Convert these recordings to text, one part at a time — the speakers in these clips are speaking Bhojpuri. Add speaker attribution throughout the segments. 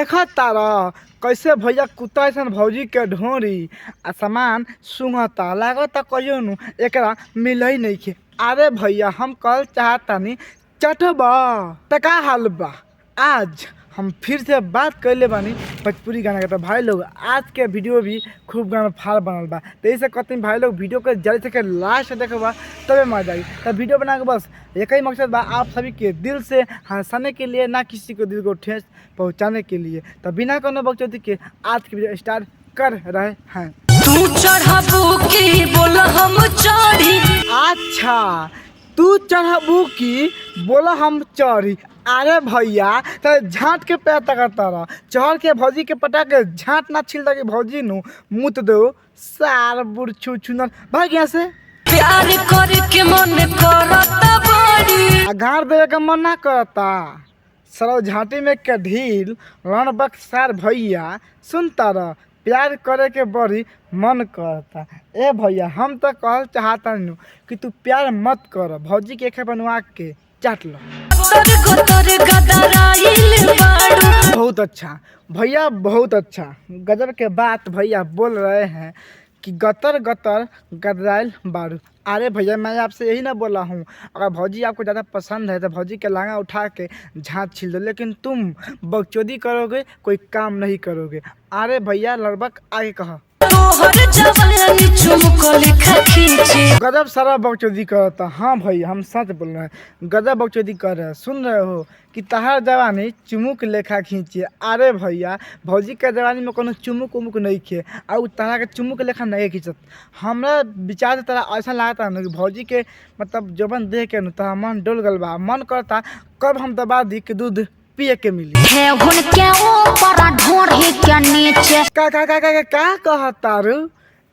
Speaker 1: देखा तारा कैसे भैया कुत्ता ऐसा भौजी के ढोरी आ सामान सुंघता लागता कहियो नु एकरा मिल ही नहीं खे। अरे भैया हम कल चाहतानी चटबा त का हाल बा। आज हम फिर से बात कैले बानी भोजपुरी गाना के। तो भाई लोग आज के वीडियो भी खूब गाना फाड़ बनल बा, तो इसे कहते हैं भाई लोग वीडियो के जल्दी से लास्ट देखबा तबे मजा आई। तो वीडियो बना के बस एक ही मकसद बा, आप सभी के दिल से हंसाने के लिए, ना किसी को दिल को ठेस पहुंचाने के लिए। तो बिना कोनो बकचोदी के आज की वीडियो स्टार्ट कर रहे हैं।
Speaker 2: तू चढ़बू की बोल हम चढ़ी।
Speaker 1: अच्छा तू चढ़बू की बोला हम चढ़ी। अरे भैया तो झाँट के पैर तकता रहा, चढ़ के भौजी के पटा के झाँट ना छिलता कि भौजी नु मुत दो सार बुढ़ छुनर भाग यहाँ से।
Speaker 2: प्यार करे के मन करता बड़ी,
Speaker 1: गाड़ देवे का मन ना करता। सरो झाँटी में के ढील रण बक्सार भैया सुनता रह, प्यार करे के बड़ी मन करता। ए भैया हम तो कहल चाहता नु कि तू प्यार मत कर, भौजी के खे बनवा के चाट लो। बहुत अच्छा भैया, बहुत अच्छा गजब के बात भैया बोल रहे हैं कि गतर गतर गदराइल बारू। अरे भैया मैं आपसे यही ना बोला हूँ, अगर भौजी आपको ज़्यादा पसंद है तो भौजी के लांगा उठा के झाँट छील दो, लेकिन तुम बकचोदी करोगे कोई काम नहीं करोगे। अरे भैया लड़बक आगे कहा गजब सारा बकचोदी करता। हाँ भैया हम सच बोल रहे हैं, गजब बकचोदी कर रहे हैं। सुन रहे हो कि तहार जवानी चुमुक लेखा खींचे। अरे भैया भौजी के जवानी में कोनो चुमुक उमुक नहीं खे और तहरा के चुमुक लेखा नहीं खींचत। हमरा विचार से तरह ऐसा लागता न कि भौजी के मतलब जबन देख के न तहरा मन डोल गल बा, मन करता कब हम दबा दी कि दूध पिए के मिली।
Speaker 2: के ऊपर ढोरी के नीचे
Speaker 1: का कहता रू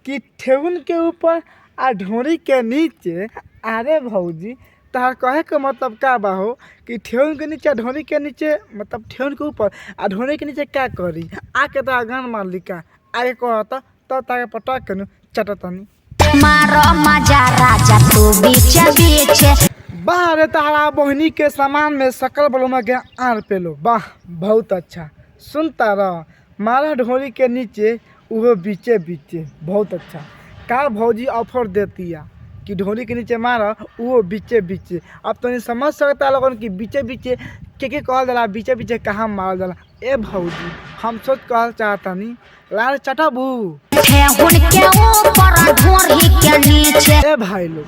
Speaker 1: कि ठेहुन के ऊपर आ ढोरी के नीचे। अरे भौजी तहार कहे के मतलब का बा हो कि ठेहुन के नीचे ढोरी के नीचे, मतलब ठेहुन के ऊपर आ ढोरी के नीचे क्या करी आके तो गान मार ली का आगे कहता तो ताके पटक के चटतनी
Speaker 2: मारो मजा राजा तू बीचे बीचे।
Speaker 1: बाहर तारा बहनी के सामान में सकल बलुमा के आर पेलो। वाह बहुत अच्छा। सुनता रह मारा ढोरी के नीचे वो बीचे बीचे, बहुत अच्छा। का भौजी ऑफर देती है कि ढोरी के नीचे मारा वो बीचे बीचे। अब तो नहीं समझ सकता लोगन कि बीचे बीचे के कहल जाला, बीचे बीचे कहाँ मारल जाला। ए भौजी हम सोच कहल चाहता नहीं लाल चटबू ए भाई लोग।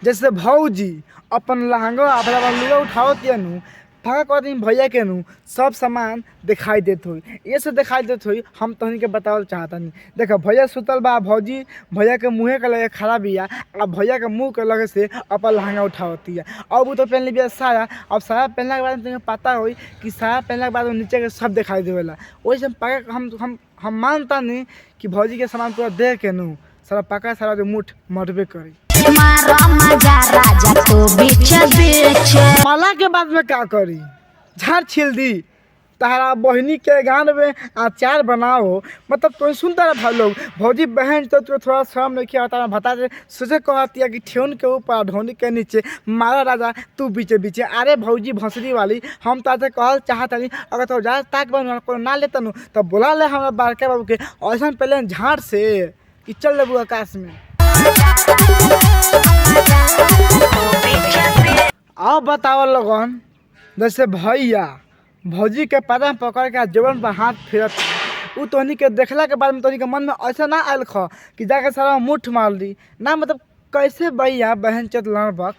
Speaker 1: जैसे भौजी अपन लहंगा अपना लुगा उठावती नु भागा कर दिन भैया के नु सब सामान दिखाई देत हुई, ये से दिखाई देत हुई हम तहनी के बतावल चाहता नहीं। देखो भैया सुतल बा, भौजी भैया के मुँहे के लगे खड़ा बिया, अब भैया के मुँह के लगे से अपन लहंगा उठावती है। अब वो तो पहन लिया साया, अब साया पहनने के बाद तुम्हें पता हुई कि साया पहनने के बाद नीचे के सब दिखाई देवेला। वैसे हम मानता नहीं कि भौजी के सामान पूरा देख के नु सारा पका सारा जो मुठ मरबे करी। माला के बाद में क्या करी झाड़ छील दी। तारा बहनी के गान में अचार बनाओ, मतलब तो सुनता रहा भाई लोग। भौजी बहन तो थोड़ा शर्म नहीं किया होता बता दे, सोचे कहती है कि ठेहुन के ऊपर ढोनी के नीचे मारा राजा तू बीचे बीचे। अरे भौजी भंसरी वाली हम तो कहल चाहता नहीं, अगर तो ज़्यादा ताक बन ना लेता नु तो बुला ले हमारा बारके बाबू के ऐसा पहले झाड़ से कि चल लेबू आकाश में। अब बताओ लोगन, जैसे भैया भौजी के पता पकड़ के जबन पर हाथ फिरत वो तोहनी के देखला के बाद में तोहनी के मन में ऐसा ना आयल ख कि जाके सारा मुठ मार दी ना। मतलब कैसे भैया बहन चत लड़बक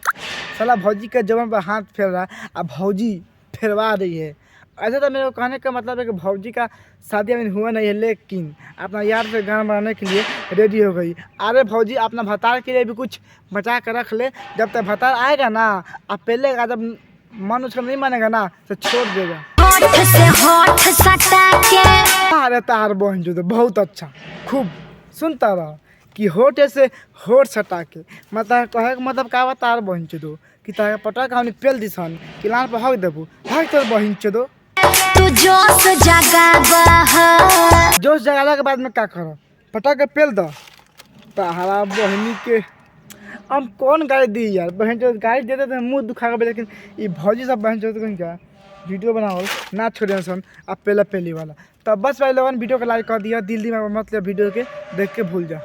Speaker 1: साला भौजी के जबन पर हाथ फेर रहा है अब भौजी फेरवा रही है। ऐसा तो मेरे को कहने का मतलब है कि भौजी का शादी अभी हुआ नहीं है, लेकिन अपना यार से गाना बनाने के लिए रेडी हो गई। अरे भौजी अपना भतार के लिए भी कुछ बचा कर रख ले, जब तक भतार आएगा ना अब पहले का जब मन उसका नहीं मानेगा ना तो छोड़ देगा। अरे तार बहन जो बहुत अच्छा खूब सुनता रहा कि होठ से होठ सटा के मतलब कहे मतलब का तार बहन चो कि तार पटा का पेल दिस कि लान पर हक देबू हक तोर बहन चो।
Speaker 2: जोश
Speaker 1: जगाला के बाद में क्या करो पटा के पेल दो। तारा बहनी के हम कौन गाड़ी दी यार, बहन चो गाड़ी देते थे मुँह दुखा के, लेकिन ये भौजी सब बहन चो क्या वीडियो बनावल ना छोड़े सन अब पहले वाला। तब बस भाई लोगन वीडियो को लाइक कर दिया, दिल दिमाग में मतलब वीडियो के देख के भूल जा।